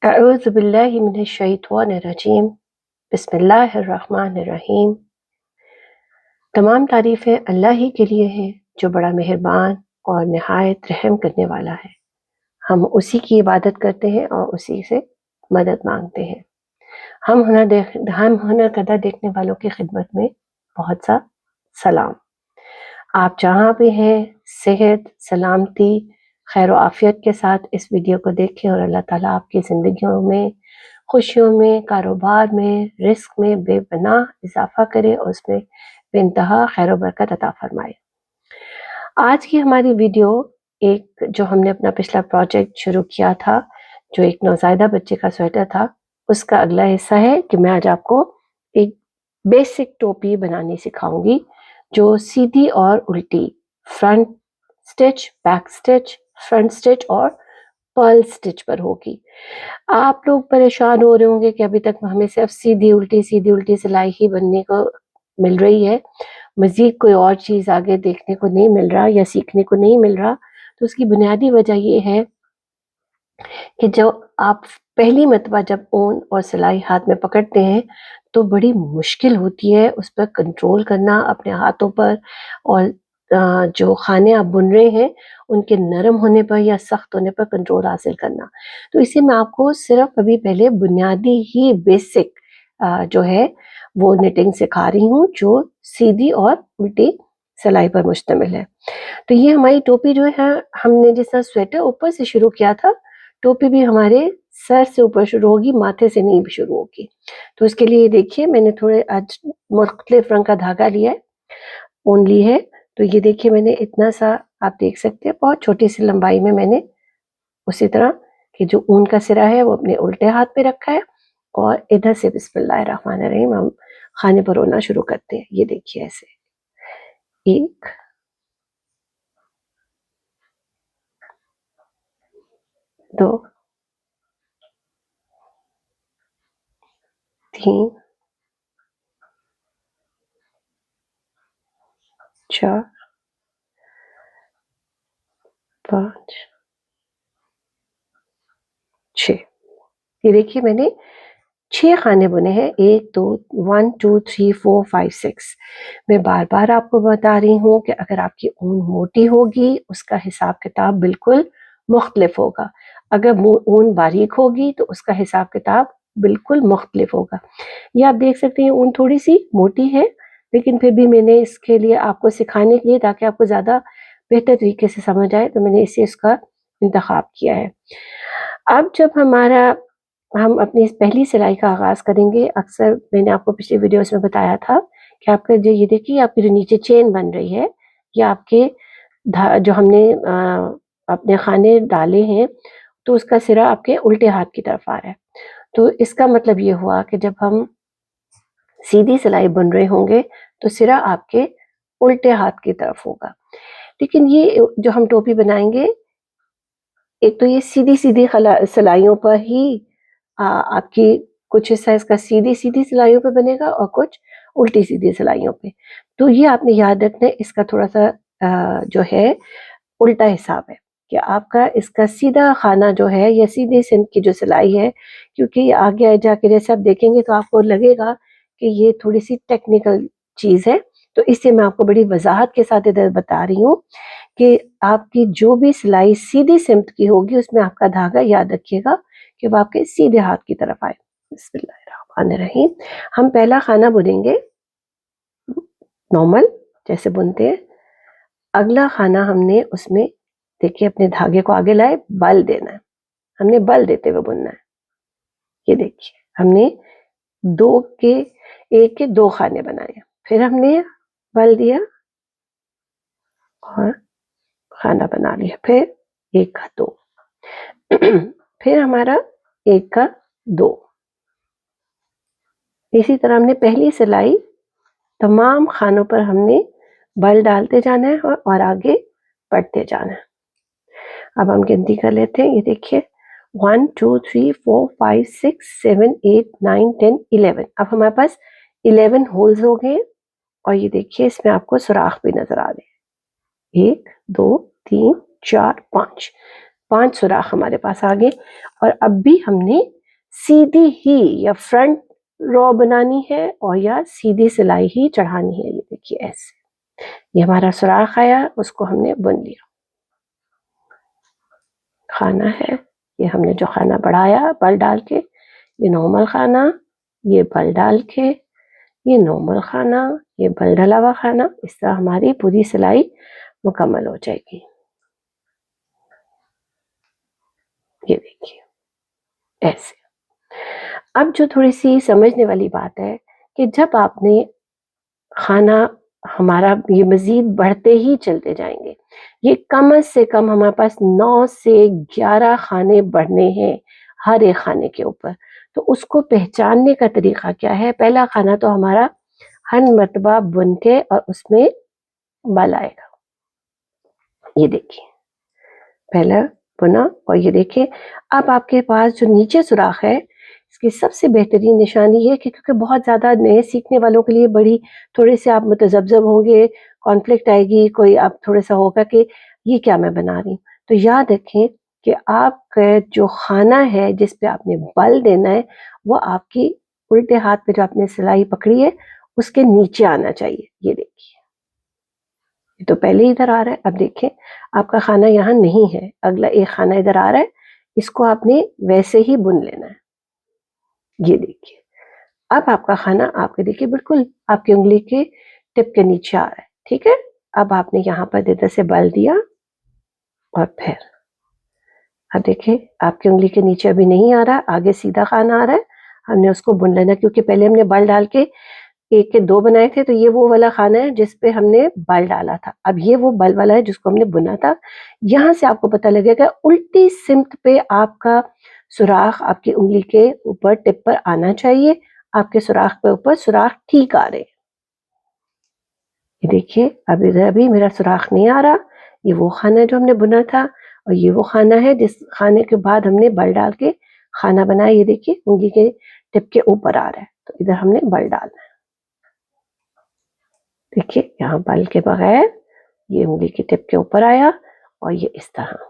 अऊज़ुबिल्लाहि मिनश्शैतानिर्रजीम। बिस्मिल्लाहिर्रहमानिर्रहीम। तमाम तारीफ़ें अल्लाह ही के लिए हैं जो बड़ा मेहरबान और नहायत रहम करने वाला है। हम उसी की इबादत करते हैं और उसी से मदद मांगते हैं। हम हुनर कदा देखने वालों की खिदमत में बहुत सा सलाम। आप जहाँ भी हैं सेहत सलामती खैर आफियत के साथ इस वीडियो को देखें और अल्लाह ताला आपकी ज़िंदगियों में खुशियों में कारोबार में रिस्क में बेपनाह इजाफा करे और उसमें बेइंतहा खैर बरकत अता फरमाए। आज की हमारी वीडियो एक जो हमने अपना पिछला प्रोजेक्ट शुरू किया था जो एक नौज़ायदा बच्चे का स्वेटर था उसका अगला हिस्सा है कि मैं आज आपको एक बेसिक टोपी बनानी सिखाऊंगी जो सीधी और उल्टी front stitch back stitch front stitch और पर्ल स्टिच पर होगी। आप लोग परेशान हो रहे होंगे कि अभी तक हमें सिर्फ सीधी उल्टी सिलाई ही बनने को मिल रही है, मज़ीद कोई और चीज़ आगे देखने को नहीं मिल रहा या सीखने को नहीं मिल रहा। तो उसकी बुनियादी वजह ये है कि जो आप पहली मर्तबा जब ऊन और सिलाई हाथ में पकड़ते हैं तो बड़ी मुश्किल होती है उस पर कंट्रोल करना अपने हाथों पर और जो खाने आप बुन रहे हैं उनके नरम होने पर या सख्त होने पर कंट्रोल हासिल करना। तो इसे मैं आपको सिर्फ अभी पहले बुनियादी ही बेसिक जो है वो निटिंग सिखा रही हूँ जो सीधी और उल्टी सिलाई पर मुश्तमिल है। तो ये हमारी टोपी जो है हमने जिस तरह स्वेटर ऊपर से शुरू किया था टोपी भी हमारे सर से ऊपर शुरू होगी, माथे से नहीं शुरू होगी। तो इसके लिए देखिए मैंने थोड़े आज मुख्तलिफ रंग का धागा लिया है, ऊन ली है। तो ये देखिए मैंने इतना सा आप देख सकते हैं बहुत छोटी सी लंबाई में मैंने उसी तरह कि जो ऊन का सिरा है वो अपने उल्टे हाथ पे रखा है और इधर से बिस्मिल्लाहिर्रहमानिर्रहीम हम खाने पर रोना शुरू करते हैं। ये देखिए ऐसे 1 2 3 4 5 6। ये देखिए मैंने 6 खाने बुने हैं 1 2 1 2 3 4 5 6। मैं बार बार आपको बता रही हूँ कि अगर आपकी ऊन मोटी होगी उसका हिसाब किताब बिल्कुल मुख्तलिफ होगा, अगर ऊन बारीक होगी तो उसका हिसाब किताब बिल्कुल मुख्तलिफ होगा। ये आप देख सकते हैं ऊन थोड़ी सी मोटी है लेकिन फिर भी मैंने इसके लिए आपको सिखाने के लिए ताकि आपको ज़्यादा बेहतर तरीके से समझ आए तो मैंने इसे इसका इंतखाब किया है। अब जब हम अपनी इस पहली सिलाई का आगाज़ करेंगे, अक्सर मैंने आपको पिछली वीडियोस में बताया था कि आपका जो ये देखिए आपकी जो नीचे चेन बन रही है, ये आपके जो हमने अपने खाने डाले हैं, तो उसका सिरा आपके उल्टे हाथ की तरफ आ रहा है। तो इसका मतलब ये हुआ कि जब हम सीधी सिलाई बुन रहे होंगे, तो सिरा आपके उल्टे हाथ की तरफ होगा। लेकिन ये जो हम टोपी बनाएँगे, एक तो ये सीधी-सीधी सिलाइयों पर ही आपकी कुछ हिस्सा इसका सीधी-सीधी सिलाइयों पे बनेगा और कुछ उल्टी-सीधी सिलाइयों पे। तो ये आपने याद रखना है इसका थोड़ा-सा जो है उल्टा हिसाब है कि आपका इसका सीधा खाना जो है या सीधे सिंध की जो सिलाई है क्योंकि आगे जाके जैसे आप देखेंगे तो आपको लगेगा कि ये थोड़ी-सी टेक्निकल चीज़ है। तो इससे मैं आपको बड़ी वज़ाहत के साथ इधर बता रही हूँ कि आपकी जो भी सिलाई सीधी सिम्त की होगी उसमें आपका धागा याद रखिएगा कि वो आपके सीधे हाथ की तरफ आए। बिस्मिल्लाहिर्रहमानिर्रहीम। हम पहला खाना बुनेंगे नॉर्मल जैसे बुनते हैं। अगला खाना हमने उसमें देखिए अपने धागे को आगे लाए, बल देना है, हमने बल देते हुए बुनना है। ये देखिए हमने 1 के 2 खाने बनाए, फिर हमने बल दिया और खाना बना लिया, फिर 1 का 2 फिर हमारा 1 का 2। इसी तरह हमने पहली सिलाई तमाम खानों पर हमने बल डालते जाना है और आगे बढ़ते जाना है। अब हम गिनती कर लेते हैं। ये देखिए 1 2 3 4 5 6 7 8 9 10 11। अब हमारे पास 11 होल्स हो गए और ये देखिए इसमें आपको सुराख भी नजर आ रहे हैं 1 2 3 4 5 5 सुराख हमारे पास आ गए। और अब भी हमने सीधी ही या फ्रंट रो बनानी है और या सीधी सिलाई ही चढ़ानी है। ये देखिए ऐसे, ये हमारा सुराख आया, उसको हमने बुन लिया। खाना है, ये हमने जो खाना बढ़ाया बल डाल के, ये नॉर्मल खाना, ये बल डाल के, ये नॉर्मल खाना, ये बल डला हुआ खाना। इस तरह हमारी पूरी सिलाई मुकम्मल हो जाएगी। ये देखिए ऐसे। अब जो थोड़ी सी समझने वाली बात है कि जब आपने खाना हमारा ये मजीद बढ़ते ही चलते जाएंगे, ये कम से कम हमारे पास 9 से 11 खाने बढ़ने हैं हर एक खाने के ऊपर। तो उसको पहचानने का तरीका क्या है? पहला खाना तो हमारा हर मर्तबा बुन के और उसमें बल आएगा। ये देखिए पहला बुना और ये देखिए अब आपके पास जो नीचे सुराख है, इसकी सबसे बेहतरीन निशानी ये कि क्योंकि बहुत ज़्यादा नए सीखने वालों के लिए बड़ी थोड़े से आप मुतज़ब्ज़ब होंगे, कॉन्फ्लिक्ट आएगी, कोई आप थोड़ा सा होगा कि ये क्या मैं बना रही हूँ। तो याद रखें कि आपका जो खाना है जिस पे आपने बल देना है वो आपकी उल्टे हाथ पे जो आपने सिलाई पकड़ी है उसके नीचे आना चाहिए। ये देखिए ये तो पहले इधर आ रहा है। अब देखें आपका खाना यहाँ नहीं है, अगला एक खाना इधर आ रहा है, इसको आपने वैसे ही बुन लेना है। ये देखिए अब आपका खाना आपके देखिए बिल्कुल आपकी उंगली के टिप के नीचे आ रहा है। ठीक है, अब आपने यहाँ पर इधर से बल दिया और फिर अब देखिए आपकी उंगली के नीचे अभी नहीं आ रहा, आगे सीधा खाना आ रहा है, हमने उसको बुन लेना क्योंकि पहले हमने बल डाल के 1 के 2 बनाए थे। तो ये वो वाला खाना है जिस पे हमने बल डाला था, अब ये वो बल वाला है जिसको हमने बुना था। यहाँ से आपको पता लगेगा उल्टी सिमत पे आपका सुराख आपकी उंगली के ऊपर टिप पर आना चाहिए। आपके सुराख के ऊपर सुराख ठीक आ रहे। ये देखिए अब इधर अभी मेरा सुराख नहीं आ रहा, ये वो खाना है जो हमने बुना था और ये वो खाना है जिस खाने के बाद हमने बल डाल के खाना बनाया। ये देखिए उंगली के टिप के ऊपर आ रहा है, तो इधर हमने बल डालना है। देखिए यहाँ बल के बगैर ये उंगली की टिप के ऊपर आया और ये इस तरह।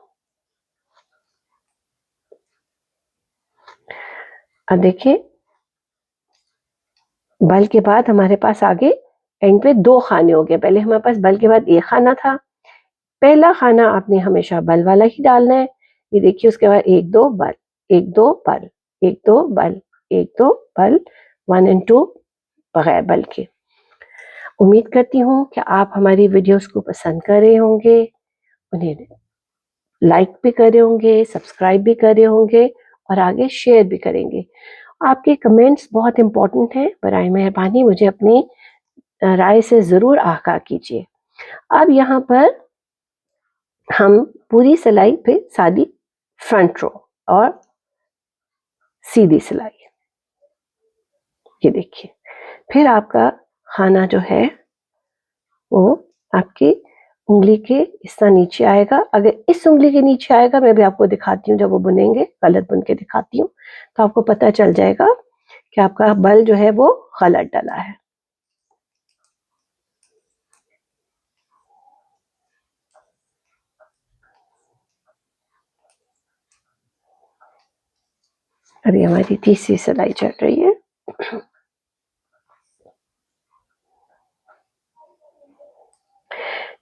अब देखिए बल के बाद हमारे पास आगे एंड पे 2 खाने हो गए। पहले हमारे पास बल के बाद 1 खाना था, पहला खाना आपने हमेशा बल वाला ही डालना है। ये देखिए उसके बाद 1 2 बल, 1 2 बल, 1 2 बल, 1 2 बल, 1 and 2 बगैर बल के। उम्मीद करती हूँ कि आप हमारी वीडियोस को पसंद कर रहे होंगे, उन्हें लाइक भी कर रहे होंगे, सब्सक्राइब भी कर रहे होंगे और आगे शेयर भी करेंगे। आपके कमेंट्स बहुत इंपॉर्टेंट हैं, बराए मेहरबानी मुझे अपनी राय से ज़रूर आगाह कीजिए। अब यहाँ पर हम पूरी सिलाई पे सादी फ्रंट रो और सीधी सिलाई। ये देखिए फिर आपका खाना जो है वो आपकी उंगली के इस तरह नीचे आएगा। अगर इस उंगली के नीचे आएगा, मैं भी आपको दिखाती हूँ, जब वो बुनेंगे गलत बुन के दिखाती हूँ तो आपको पता चल जाएगा कि आपका बल जो है वो गलत डला है। अभी हमारी तीसरी सिलाई चल रही है।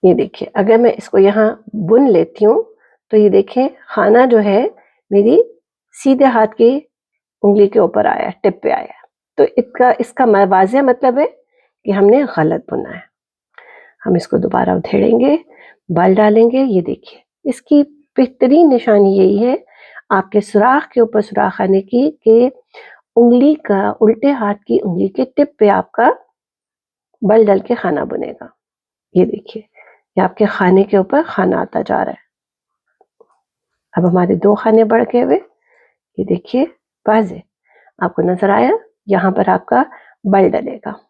ये देखिए अगर मैं इसको यहाँ बुन लेती हूँ तो ये देखिए खाना जो है मेरी सीधे हाथ की उंगली के ऊपर आया, टिप पे आया। तो इसका वाज़ेह मतलब है कि हमने गलत बुना है। हम इसको दोबारा उधेड़ेंगे, बल डालेंगे। ये देखिए इसकी बेहतरीन निशानी यही है आपके सुराख के ऊपर सुराख आने की कि उंगली का उल्टे हाथ की उंगली के टिप पे आपका बल डल के खाना बुनेगा। ये देखिए ये आपके खाने के ऊपर खाना आता जा रहा है। अब हमारे 2 खाने बढ़ गए हुए। ये देखिए वाज़ेह आपको नजर आया, यहाँ पर आपका बल डलेगा।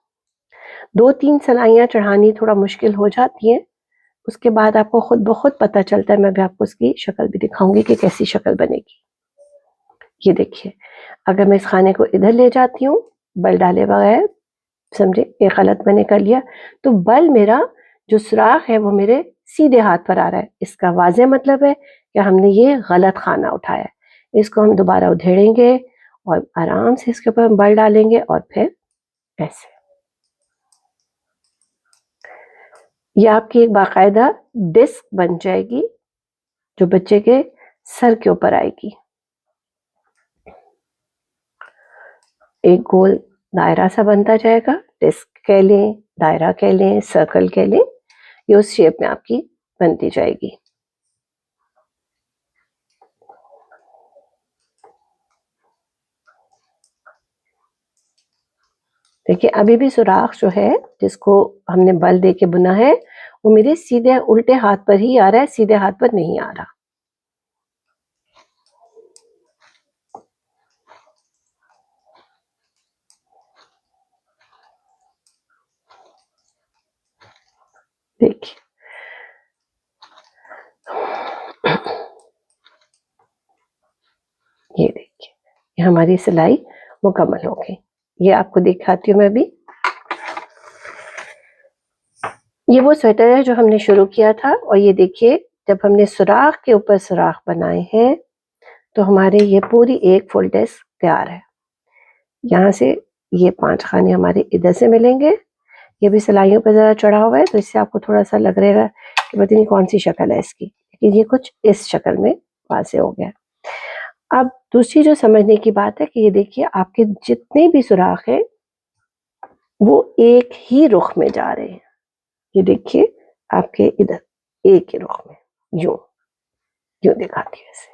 2-3 सिलाइयाँ चढ़ानी थोड़ा मुश्किल हो जाती हैं, उसके बाद आपको खुद ब खुद पता चलता है। मैं भी आपको उसकी शक्ल भी दिखाऊंगी कि कैसी शक्ल बनेगी। ये देखिए अगर मैं इस खाने को इधर ले जाती हूँ बल डाले बगैर, समझे ये गलत मैंने कर लिया, तो बल मेरा जो सुराख है वो मेरे सीधे हाथ पर आ रहा है। इसका वाज़ेह मतलब है कि हमने ये गलत खाना उठाया है। इसको हम दोबारा उधेड़ेंगे और आराम से इसके ऊपर हम बल डालेंगे और फिर ऐसे। ये आपकी एक बाकायदा डिस्क बन जाएगी जो बच्चे के सर के ऊपर आएगी। एक गोल दायरा सा बनता जाएगा, डिस्क कह लें, दायरा कह लें, सर्कल कह लें, ये उस शेप में आपकी बनती जाएगी। देखिए अभी भी सुराख जो है जिसको हमने बल दे के बुना है वो मेरे सीधे उल्टे हाथ पर ही आ रहा है, सीधे हाथ पर नहीं आ रहा। देखिए ये देखिए ये हमारी सिलाई मुकम्मल हो गई। ये आपको दिखाती हूँ मैं भी। ये वो स्वेटर है जो हमने शुरू किया था और ये देखिए जब हमने सुराख के ऊपर सुराख बनाए हैं तो हमारे ये पूरी एक फुल डेस्क तैयार है। यहाँ से ये 5 खाने हमारे इधर से मिलेंगे। ये भी सिलाइयों पर ज़रा चढ़ा हुआ है तो इससे आपको थोड़ा सा लग रहेगा कि पता नहीं कौन सी शक्ल है इसकी, लेकिन ये कुछ इस शक्ल में वाज़े हो गया। अब दूसरी जो समझने की बात है कि ये देखिए आपके जितने भी सुराख हैं वो एक ही रुख में जा रहे हैं। ये देखिए आपके इधर एक ही रुख में, यूं यूं दिखाती है ऐसे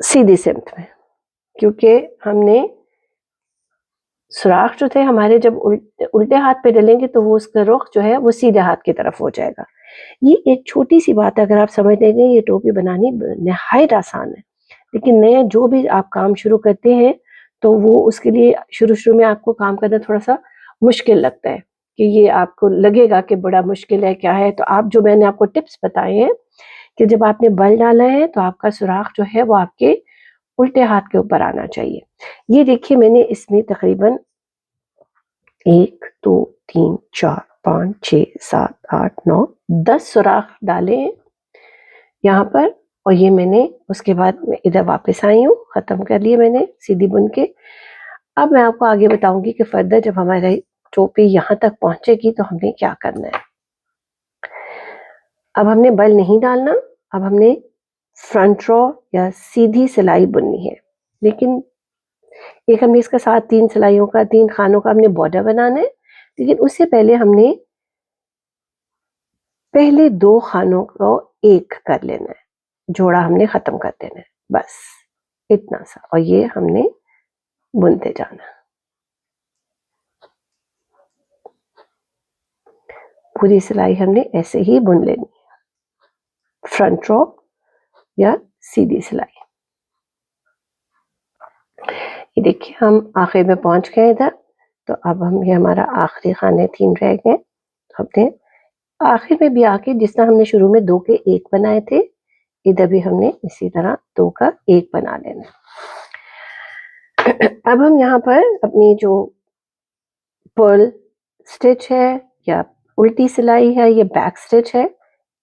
सीधी सिमत में, क्योंकि हमने सुराख जो थे हमारे जब उल्टे हाथ पे डलेंगे तो वो उसका रुख जो है वो सीधे हाथ की तरफ हो जाएगा। ये एक छोटी सी बात अगर आप समझ लेंगे ये टोपी बनानी नहायत आसान है, लेकिन नए जो भी आप काम शुरू करते हैं तो वो उसके लिए शुरू में आपको काम करना थोड़ा सा मुश्किल लगता है कि ये आपको लगेगा कि बड़ा मुश्किल है क्या है। तो आप जो मैंने आपको टिप्स बताए हैं कि जब आपने बल डाला है तो आपका सुराख जो है वो आपके उल्टे हाथ के ऊपर आना चाहिए। ये देखिए मैंने इसमें तकरीबन 1 2 3 4 5 6 7 8 9 10 सुराख डाले हैं यहाँ पर। और ये मैंने उसके बाद मैं इधर वापस आई हूँ, खत्म कर लिए मैंने सीधी बुन के। अब मैं आपको आगे बताऊंगी कि फर्दर जब हमारी टोपी यहाँ तक पहुंचेगी तो हमने क्या करना है। अब हमने बल नहीं डालना, अब हमने फ्रंट रो या सीधी सिलाई बुननी है, लेकिन एक हमने इसका साथ 3 सिलाइयों का 3 खानों का हमने बॉर्डर बनाना है, लेकिन उससे पहले हमने पहले 2 खानों को एक कर लेना है, जोड़ा हमने खत्म कर देना है, बस इतना सा। और ये हमने बुनते जाना, पूरी सिलाई हमने ऐसे ही बुन लेनी है, फ्रंट रो या सीधी सिलाई। ये देखिए हम आखिर में पहुंच गए इधर, तो अब हम ये हमारा आखिरी खाने 3 रह गए। हमने आखिर में भी आके जिस तरह हमने शुरू में 2 के 1 बनाए थे, इधर भी हमने इसी तरह 2 का 1 बना लेना। अब हम यहाँ पर अपनी जो पर्ल स्टिच है या उल्टी सिलाई है, ये बैक स्टिच है,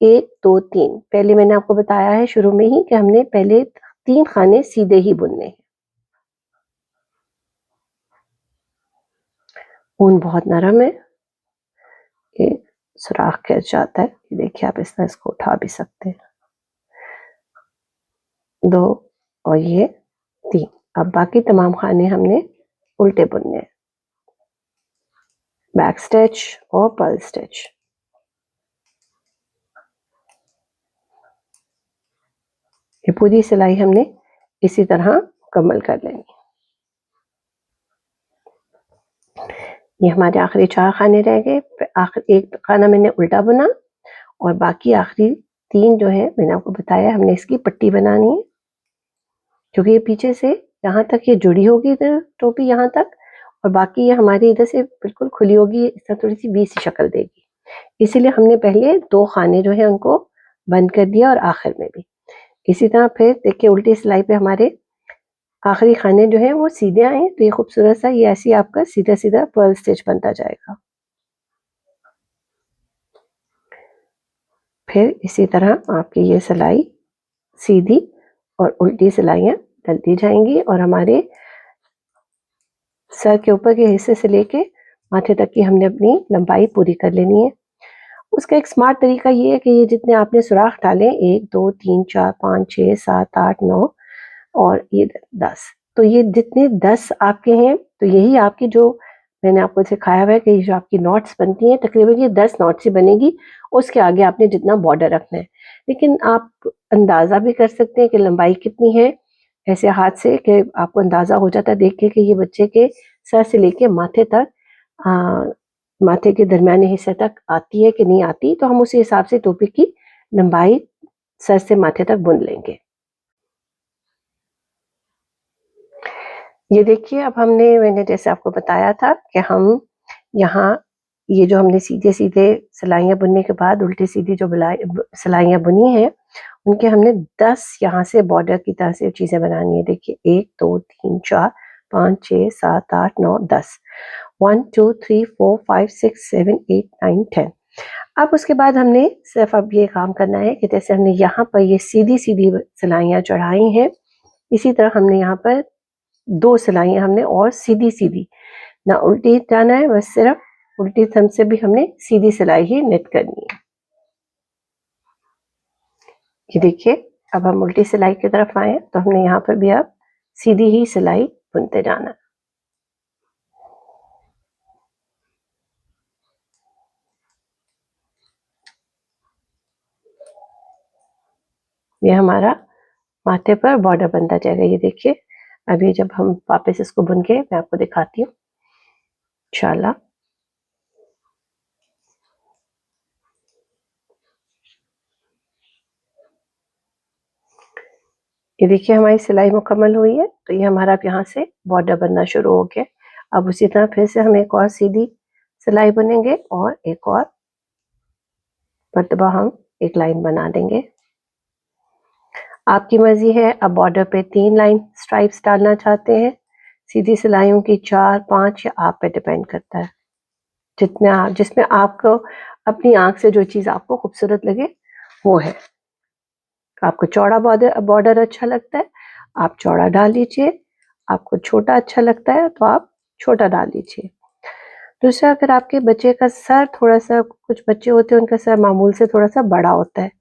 1 2 3 पहले मैंने आपको बताया है शुरू में ही कि हमने पहले 3 खाने सीधे ही बुनने हैं। ऊन बहुत नरम है, ये सुराख कैच जाता है। ये देखिए आप इस तरह इसको उठा भी सकते हैं। 2 और ये 3। अब बाकी तमाम खाने हमने उल्टे बुनने हैं, बैक स्टिच और पर्ल स्टिच। ये पूरी सिलाई हमने इसी तरह मुकम्मल कर लेनी। ये हमारे आखिरी 4 खाने रह गए। आखिर एक खाना मैंने उल्टा बुना और बाकी आखिरी 3 जो है मैंने आपको बताया हमने इसकी पट्टी बनानी है, क्योंकि ये पीछे से यहाँ तक ये जुड़ी होगी इधर टोपी यहाँ तक, और बाकी ये हमारी इधर से बिल्कुल खुली होगी, इस तरह थोड़ी सी वी सी शक्ल देगी। इसीलिए हमने पहले 2 खाने जो है उनको बंद कर दिया और आखिर में भी इसी तरह। फिर देखिए उल्टी सिलाई पे हमारे आखिरी खाने जो है वो सीधे आए, तो ये खूबसूरत सा ये ऐसे आपका सीधा सीधा पर्ल स्टिच बनता जाएगा। फिर इसी तरह आपकी ये सिलाई सीधी और उल्टी सिलाइयाँ डलती जाएंगी और हमारे सर के ऊपर के हिस्से से लेके माथे तक की हमने अपनी लंबाई पूरी कर लेनी है। उसका एक स्मार्ट तरीका ये है कि ये जितने आपने सुराख डाले 1 2 3 4 5 6 7 8 9 और ये 10, तो ये जितने 10 आपके हैं तो यही आपकी जो मैंने आपको सिखाया हुआ है कि जो आपकी नॉट्स बनती हैं तकरीबन ये 10 नॉट्स ही बनेगी। उसके आगे आपने जितना बॉर्डर रखना है, लेकिन आप अंदाज़ा भी कर सकते हैं कि लंबाई कितनी है ऐसे हाथ से कि आपको अंदाज़ा हो जाता है देख के कि ये बच्चे के सर से लेके माथे तक माथे के दरमियाने हिस्से तक आती है कि नहीं आती, तो हम उसी हिसाब से टोपी की लंबाई सर से माथे तक बुन लेंगे। ये देखिए अब मैंने जैसे आपको बताया था कि हम यहाँ ये जो हमने सीधे-सीधे सिलाइयाँ बुनने के बाद उल्टी-सीधी जो सिलाइयाँ बुनी हैं, उनके हमने 10 यहाँ से बॉर्डर की तरह से चीज़ें बनानी है। देखिए 1 2 3 4 5 6 7 8 9 10 1 2 3 4 5 6 7 8 9 10। अब उसके बाद हमने सिर्फ अब ये काम करना है कि जैसे हमने यहाँ पर ये सीधी-सीधी सिलाइयाँ चढ़ाई हैं, इसी तरह हमने यहाँ पर 2 सिलाइयाँ हमने और सीधी-सीधी, ना उल्टी जाना है, बस सिर्फ उल्टी थंब से भी हमने सीधी सिलाई ही निट करनी है। ये देखिए अब हम उल्टी सिलाई की तरफ आए तो हमने यहाँ पर भी अब सीधी ही सिलाई बुनते जाना है। ये हमारा माथे पर बॉर्डर बनता जाएगा। ये देखिए अभी जब हम वापस इसको बुन के मैं आपको दिखाती हूँ इंशाल्लाह। ये देखिए हमारी सिलाई मुकम्मल हुई है, तो ये हमारा अब यहाँ से बॉर्डर बनना शुरू हो गया। अब उसी तरह फिर से हम एक और सीधी सिलाई बुनेंगे और एक और मर्तबा हम एक लाइन बना देंगे। आपकी मर्जी है, अब बॉर्डर पे 3 लाइन स्ट्राइप्स डालना चाहते हैं, सीधी सिलाइयों की 4 5 या आप पे डिपेंड करता है, जिसमें आपको अपनी आंख से जो चीज़ आपको खूबसूरत लगे वो है। आपको चौड़ा बॉर्डर अच्छा लगता है, आप चौड़ा डाल लीजिए, आपको छोटा अच्छा लगता है तो आप छोटा डाल लीजिए। दूसरा, अगर आपके बच्चे का सर थोड़ा-सा, कुछ बच्चे होते हैं उनका सर मामूल से थोड़ा-सा बड़ा होता है,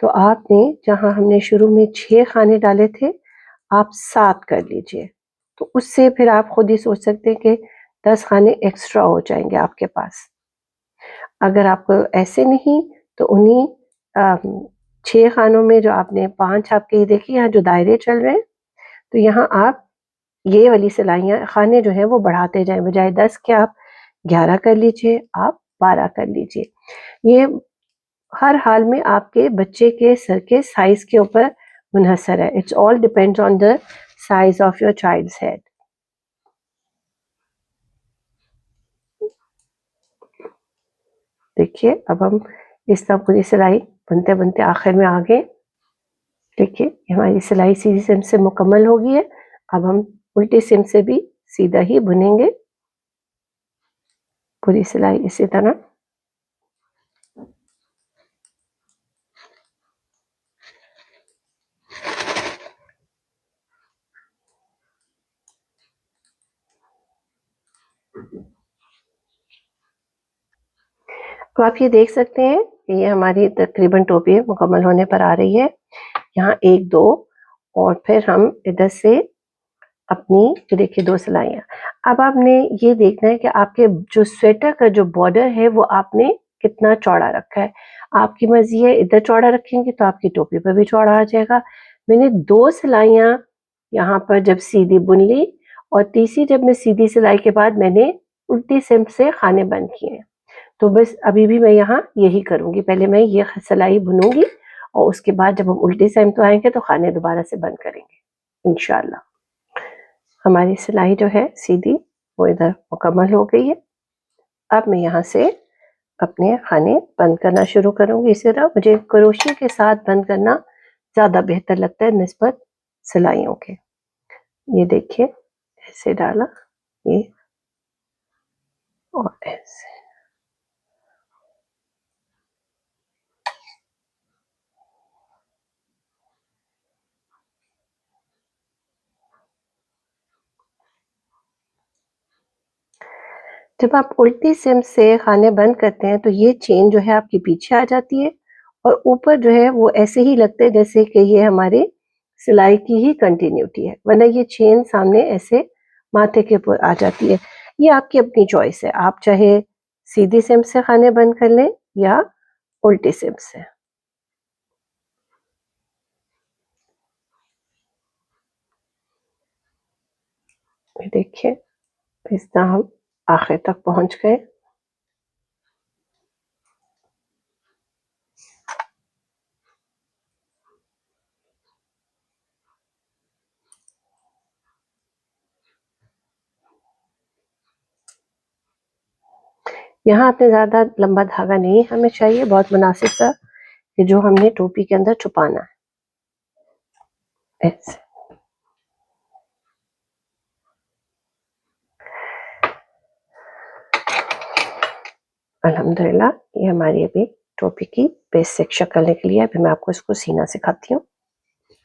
तो आपने जहाँ हमने शुरू में 6 खाने डाले थे, आप 7 कर लीजिए। तो उससे फिर आप खुद ही सोच सकते हैं कि 10 खाने एक्स्ट्रा हो जाएँगे आपके पास। अगर आपको ऐसे नहीं तो उन्हीं 6 खानों में जो आपने 5 आपके ये देखिए यहाँ जो दायरे चल रहे हैं, तो यहाँ आप ये वाली सिलाइयाँ खाने जो हैं वो बढ़ाते जाएँ, बजाय 10 के आप 11 कर लीजिए, आप 12 कर लीजिए। ये हर हाल में आपके बच्चे के सर के साइज़ के ऊपर मुनहसर है। It's all depends on the size of your child's head. देखिए अब हम इस तरह पूरी सिलाई बुनते-बुनते आखिर में आ गए। देखिए हमारी सिलाई सीधी सिम से मुकम्मल हो गई है। अब हम उल्टी सिम से भी सीधा ही बुनेंगे पूरी सिलाई इसी तरह। तो आप ये देख सकते हैं कि ये हमारी तकरीबन टोपी मुकम्मल होने पर आ रही है। यहाँ 1 2 और फिर हम इधर से अपनी जो देखिए 2 सिलाइयाँ। अब आपने ये देखना है कि आपके जो स्वेटर का जो बॉर्डर है वो आपने कितना चौड़ा रखा है। आपकी मर्ज़ी है, इधर चौड़ा रखेंगे तो आपकी टोपी पर भी चौड़ा आ जाएगा। मैंने 2 सिलाइयाँ यहाँ पर जब सीधी बुन ली और तीसरी जब मैं सीधी सिलाई के बाद मैंने उल्टी सिम से खाने बंद किए हैं। तो बस अभी भी मैं यहाँ यही करूँगी, पहले मैं ये सिलाई बुनूँगी और उसके बाद जब हम उल्टी सिम पे आएँगे तो खाने दोबारा से बंद करेंगे इंशाल्लाह। हमारी सिलाई जो है सीधी वो इधर मुकम्मल हो गई है। अब मैं यहाँ से अपने खाने बंद करना शुरू करूँगी। इसी तरह मुझे क्रोशिया के साथ बंद करना ज़्यादा बेहतर लगता है निस्बत सिलाइयों के। ये देखिए ऐसे डाला, ये और ऐसे। जब आप उल्टी सिम से खाने बंद करते हैं तो ये चेन जो है आपके पीछे आ जाती है और ऊपर जो है वो ऐसे ही लगते हैं जैसे कि ये हमारे सिलाई की ही कंटिन्यूटी है, वरना ये चेन सामने ऐसे माथे के ऊपर आ जाती है। ये आपकी अपनी चॉइस है, आप चाहे सीधी सिम से खाने बंद कर लें या उल्टी सिम से। देखिए इस तरह हम आखिर तक पहुंच गए। यहाँ आपने ज्यादा लंबा धागा नहीं हमें चाहिए, बहुत मुनासिब सा कि जो हमने टोपी के अंदर छुपाना है ऐसे। अल्हम्दुलिल्लाह ये हमारी अभी टोपी की बेसिक शक्ल निकली है। अभी मैं आपको इसको सीना सिखाती हूँ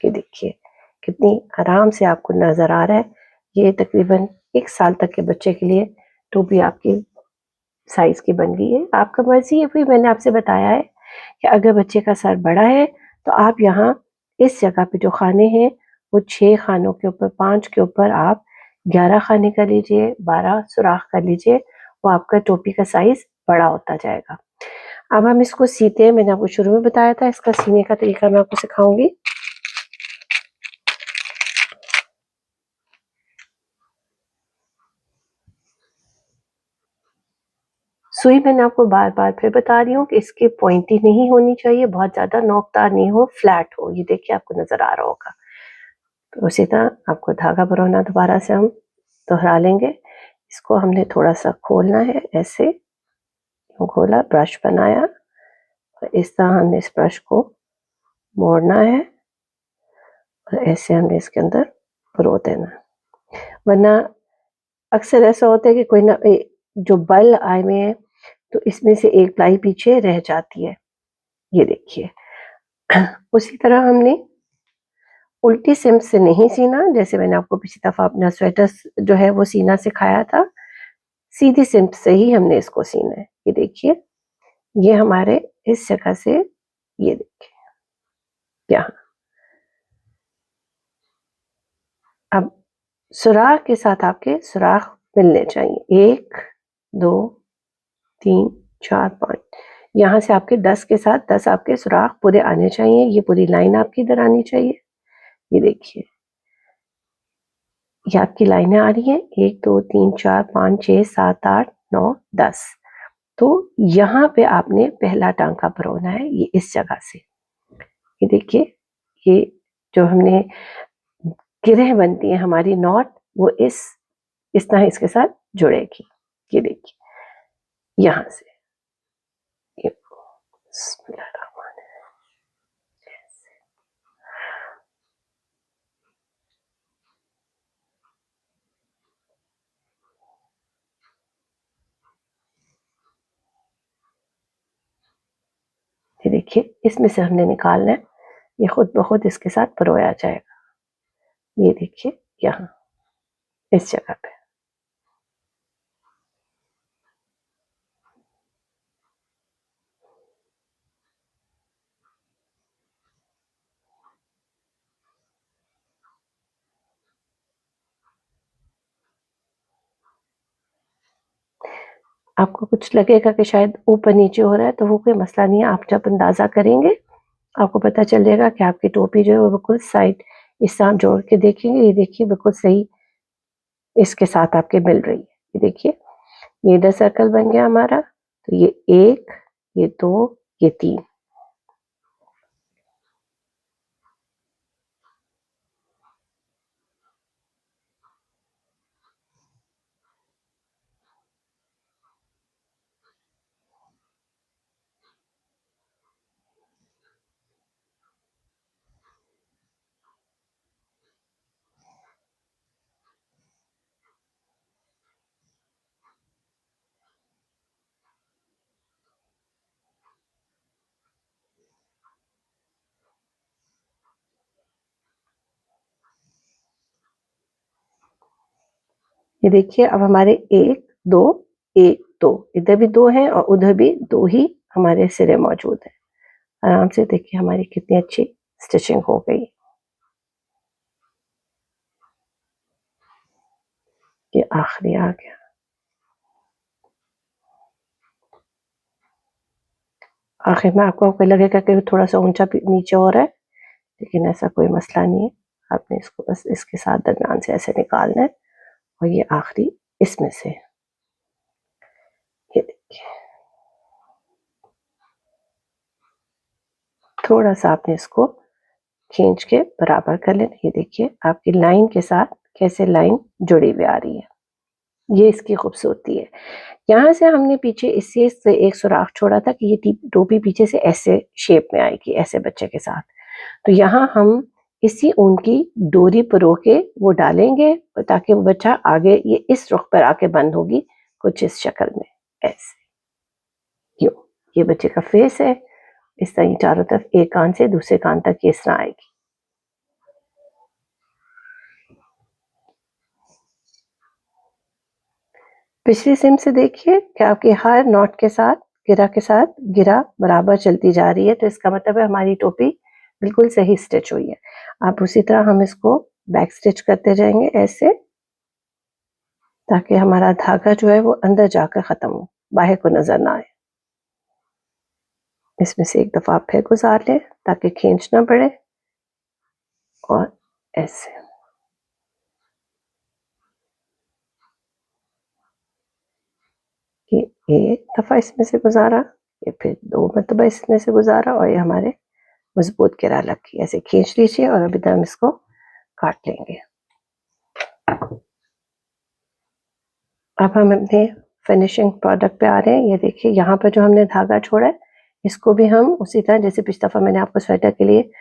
कि देखिए कितनी आराम से आपको नजर आ रहा है। ये तकरीबन 1 साल तक के बच्चे के लिए टोपी आपकी साइज की बन गई है। आपका मर्जी है, फिर मैंने आपसे बताया है कि अगर बच्चे का सर बड़ा है तो आप यहाँ इस जगह पे जो खाने हैं वो 6 खानों के ऊपर 5 के ऊपर आप 11 खाने कर लीजिए, 12 सुराख कर लीजिए, वो आपका टोपी का साइज बड़ा होता जाएगा। अब हम इसको सीते हैं। मैंने आपको शुरू में बताया था इसका सीने का तरीका मैं आपको सिखाऊंगी। सुई मैंने आपको बार बार फिर बता रही हूँ कि इसकी पॉइंटी नहीं होनी चाहिए, बहुत ज्यादा नोकदार नहीं हो, फ्लैट हो। ये देखिए आपको नजर आ रहा होगा। तो उसी तरह आपको धागा भरौना दोबारा से हम दोहरा लेंगे। इसको हमने थोड़ा सा खोलना है, ऐसे खोला, ब्रश बनाया और इस तरह हमने इस ब्रश को मोड़ना है और ऐसे हमने इसके अंदर परो देना। वरना अक्सर ऐसा होता है कि कोई ना जो बल आए में है तो इसमें से एक प्लाई पीछे रह जाती है। ये देखिए उसी तरह हमने उल्टी सिम से नहीं सीना, जैसे मैंने आपको पिछली दफा अपना स्वेटर जो है वो सीना सिखाया था, सीधी सिम से ही हमने इसको सीना है। ये देखिए ये हमारे इस जगह से, ये देखिए यहाँ। अब सुराख के साथ आपके सुराख मिलने चाहिए, 1 2 3 4 5। यहाँ से आपके 10 के साथ 10 आपके सुराख पूरे आने चाहिए। ये पूरी लाइन आपकी इधर आनी चाहिए। ये देखिए ये आपकी लाइनें आ रही हैं, 1 2 3 4 5 6 7 8 9 10। तो यहाँ पे आपने पहला टांका भरौना है, ये इस जगह से। ये देखिए ये जो हमने गिरह बनती है हमारी नॉट, वो इस तरह इसके साथ जुड़ेगी। ये देखिए यहाँ से ये देखिए इसमें से हमने निकालना है, ये खुद ब खुद इसके साथ परोया जाएगा। ये देखिए यहाँ इस जगह पे। आपको कुछ लगेगा कि शायद ऊपर नीचे हो रहा है, तो वो कोई मसला नहीं है। आप जब अंदाजा करेंगे आपको पता चल जाएगा कि आपकी टोपी जो है वो बिल्कुल साइड इस तरह जोड़ के देखेंगे, ये देखिए बिल्कुल सही इसके साथ आपके मिल रही है। ये देखिए ये इधर सर्कल बन गया हमारा, तो ये 1 ये 2 ये 3। ये देखिए अब हमारे 1 2 एक दो, इधर भी दो हैं और उधर भी दो ही हमारे सिरे मौजूद हैं। आराम से देखिए हमारी कितनी अच्छी स्टिचिंग हो गई। ये आखिरी आ गया। आखिर में आपको लगेगा कि थोड़ा सा ऊंचा नीचे हो रहा है, लेकिन ऐसा कोई मसला नहीं है। आपने इसको बस इसके साथ दरम्यान से ऐसे निकालना है और ये आखिरी इसमें से, ये देखिए थोड़ा सा आपने इसको खींच के बराबर कर लेना। ये देखिए आपकी लाइन के साथ कैसे लाइन जुड़ी हुई आ रही है, ये इसकी खूबसूरती है। यहाँ से हमने पीछे इससे एक सुराख छोड़ा था कि ये टोपी पीछे से ऐसे शेप में आएगी, ऐसे बच्चे के साथ। तो यहाँ हम इसी ऊन की डोरी परो के वो डालेंगे ताकि वो बच्चा आगे ये इस रुख पर आके बंद होगी, कुछ इस शक्ल में ऐसे। यूं ये बच्चे का फेस है, इस तरह चारों तरफ एक कान से दूसरे कान तक ये इस तरह आएगी। पिछली सिम से देखिए कि आपके हर नॉट के साथ गिरा बराबर चलती जा रही है, तो इसका मतलब है हमारी टोपी बिल्कुल सही स्टिच हुई है। आप उसी तरह हम इसको बैक स्टिच करते जाएंगे ऐसे, ताकि हमारा धागा जो है वो अंदर जाकर खत्म हो, बाहर को नजर ना आए। इसमें से एक दफा फिर गुजार लें ताकि खींच ना पड़े, और ऐसे ये एक दफा इसमें से गुजारा, ये फिर दो मरतबा इसमें से गुजारा, और ये हमारे मजबूत गिरा लग गई। ऐसे खींच लीजिए और अभी हम इसको काट लेंगे। अब हम अपने फिनिशिंग प्रोडक्ट पे आ रहे हैं। ये देखिए यहाँ पर जो हमने धागा छोड़ा है, इसको भी हम उसी तरह जैसे पिछली दफा मैंने आपको स्वेटर के लिए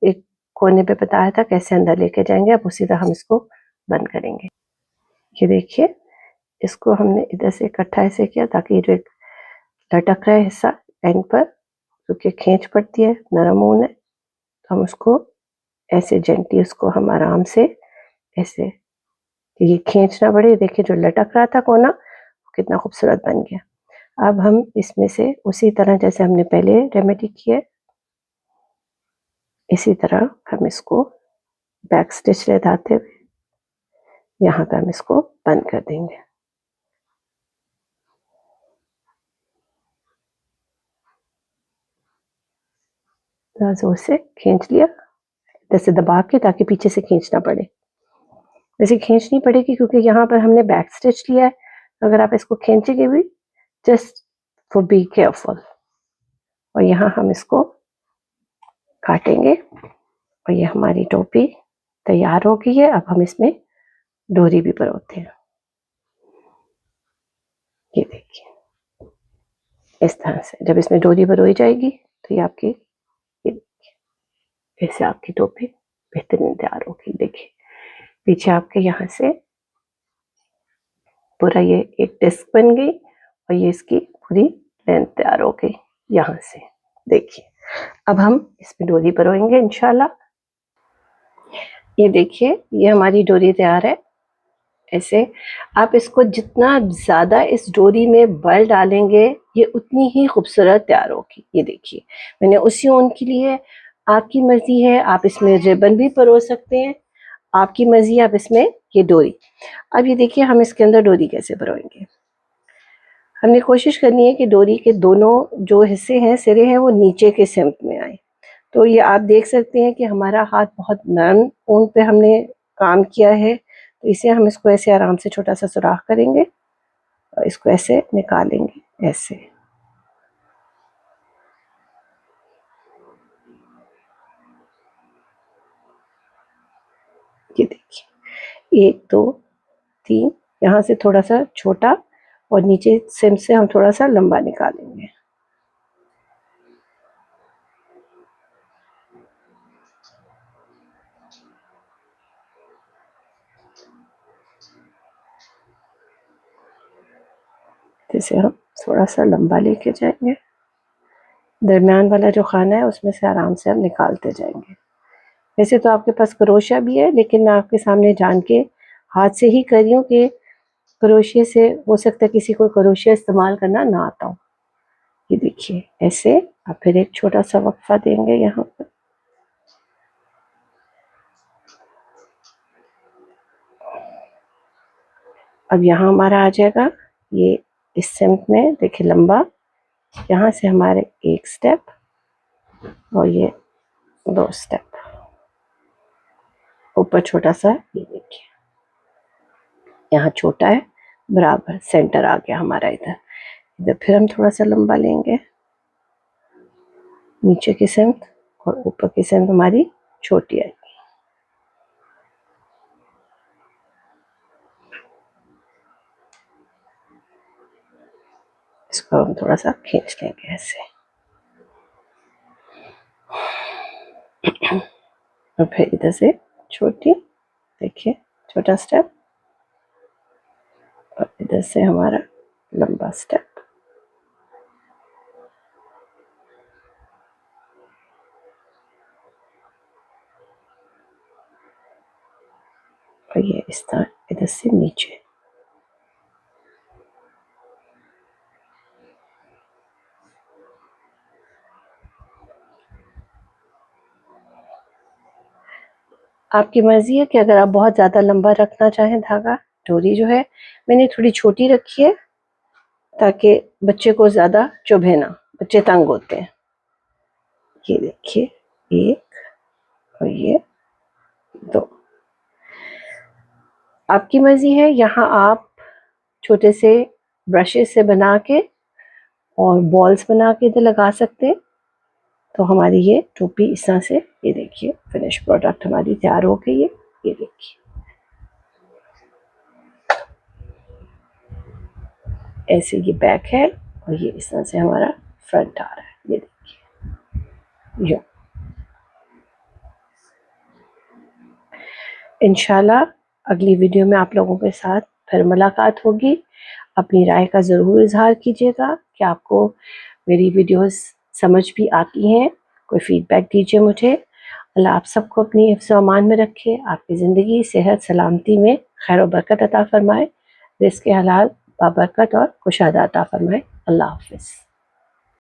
एक कोने पे बताया था कैसे अंदर लेके जाएंगे, अब उसी तरह हम इसको बंद करेंगे। ये देखिए इसको हमने इधर से इकट्ठा ऐसे किया ताकि जो एक लटक रहा है हिस्सा एंड पर, क्योंकि खींच पड़ती है, नरम ऊन है, तो हम उसको ऐसे जेंटली उसको हम आराम से ऐसे, ये खींचना पड़े। देखिए जो लटक रहा था कोना कितना खूबसूरत बन गया। अब हम इसमें से उसी तरह जैसे हमने पहले रेमेडी किया, इसी तरह हम इसको बैक स्टिच लगाते हुए यहाँ पे हम इसको बंद कर देंगे। जोर से खींच लिया, जैसे दबा के, ताकि पीछे से खींचना पड़े। वैसे खींचनी पड़ेगी क्योंकि यहाँ पर हमने बैक स्टिच लिया है, तो अगर आप इसको खींचेंगे भी, जस्ट फॉर बी केयरफुल। और यहाँ हम इसको काटेंगे और ये हमारी टोपी तैयार हो गई है। अब हम इसमें डोरी भी परोते हैं। ये देखिए इस तरह से जब इसमें डोरी परोई जाएगी तो ये आपकी, ये देखिए ऐसे आपकी टोपी बेहतरीन तैयार होगी। देखिए पीछे आपके यहाँ से पूरा ये एक डिस्क बन गई और ये इसकी पूरी लेंथ तैयार हो गई यहाँ से। देखिए अब हम इसमें डोरी परोएंगे इंशाल्लाह। ये देखिए ये हमारी डोरी तैयार है। ऐसे आप इसको जितना ज़्यादा इस डोरी में बल डालेंगे ये उतनी ही खूबसूरत तैयार होगी। ये देखिए मैंने उसी ऊन के लिए, आपकी मर्जी है, आप इसमें रिबन भी परो सकते हैं, आपकी मर्जी है। आप इसमें ये डोरी, अब ये देखिए हम इसके अंदर डोरी कैसे परोएंगे। हमने कोशिश करनी है कि डोरी के दोनों जो हिस्से हैं, सिरे हैं, वो नीचे के सिमत में आए। तो ये आप देख सकते हैं कि हमारा हाथ बहुत नरम ऊन पे हमने काम किया है, तो इसे हम इसको ऐसे आराम से छोटा सा सुराख करेंगे और इसको ऐसे निकालेंगे ऐसे। ये देखिए 1 2 3, यहाँ से थोड़ा सा छोटा और नीचे सिम से हम थोड़ा सा लंबा निकालेंगे। जैसे हम थोड़ा सा लंबा लेके जाएंगे, दरमियान वाला जो खाना है उसमें से आराम से हम निकालते जाएंगे। वैसे तो आपके पास क्रोशा भी है, लेकिन मैं आपके सामने जान के हाथ से ही कर रही हूँ कि क्रोशिया से हो सकता है किसी को क्रोशिया इस्तेमाल करना ना आता हो। ये देखिए ऐसे आप फिर एक छोटा सा वक्फा देंगे यहाँ पर। अब यहाँ हमारा आ जाएगा ये इस सेंट में, देखिए लंबा, यहाँ से हमारे एक स्टेप और ये 2 स्टेप ऊपर छोटा सा, ये देखिए यहाँ छोटा है बराबर सेंटर आ गया हमारा। इधर इधर फिर हम थोड़ा सा लंबा लेंगे, नीचे की सेंट और ऊपर की सेंट हमारी छोटी आएगी। इसको हम थोड़ा सा खींच लेंगे ऐसे और फिर इधर से छोटी, देखिए छोटा स्टेप और इधर से हमारा लंबा स्टेप। और ये इस तरह इधर से नीचे। आपकी मर्जी है कि अगर आप बहुत ज़्यादा लंबा रखना चाहें धागा, डोरी जो है मैंने थोड़ी छोटी रखी है ताकि बच्चे को ज़्यादा चुभे ना, बच्चे तंग होते हैं। ये देखिए 1 और ये 2। आपकी मर्जी है, यहाँ आप छोटे से ब्रशेस से बना के और बॉल्स बना के इधर लगा सकते हैं। तो हमारी ये टोपी इस तरह से, ये देखिए फिनिश प्रोडक्ट हमारी तैयार हो गई है। ये देखिए ऐसे ये बैक है और ये इस तरह से हमारा फ्रंट आ रहा है। ये देखिए यो। इंशाल्लाह अगली वीडियो में आप लोगों के साथ फिर मुलाकात होगी। अपनी राय का ज़रूर इजहार कीजिएगा कि आपको मेरी वीडियोस समझ भी आती हैं, कोई फीडबैक दीजिए मुझे। अल्लाह आप सबको अपनी हिफ्ज़ व अमान में रखे, आपकी ज़िंदगी सेहत सलामती में खैर व बरकत अता फरमाए, रिज़्क़ हलाल बाबरकत और कुशादा अता फरमाए। अल्लाह हाफ़िज़।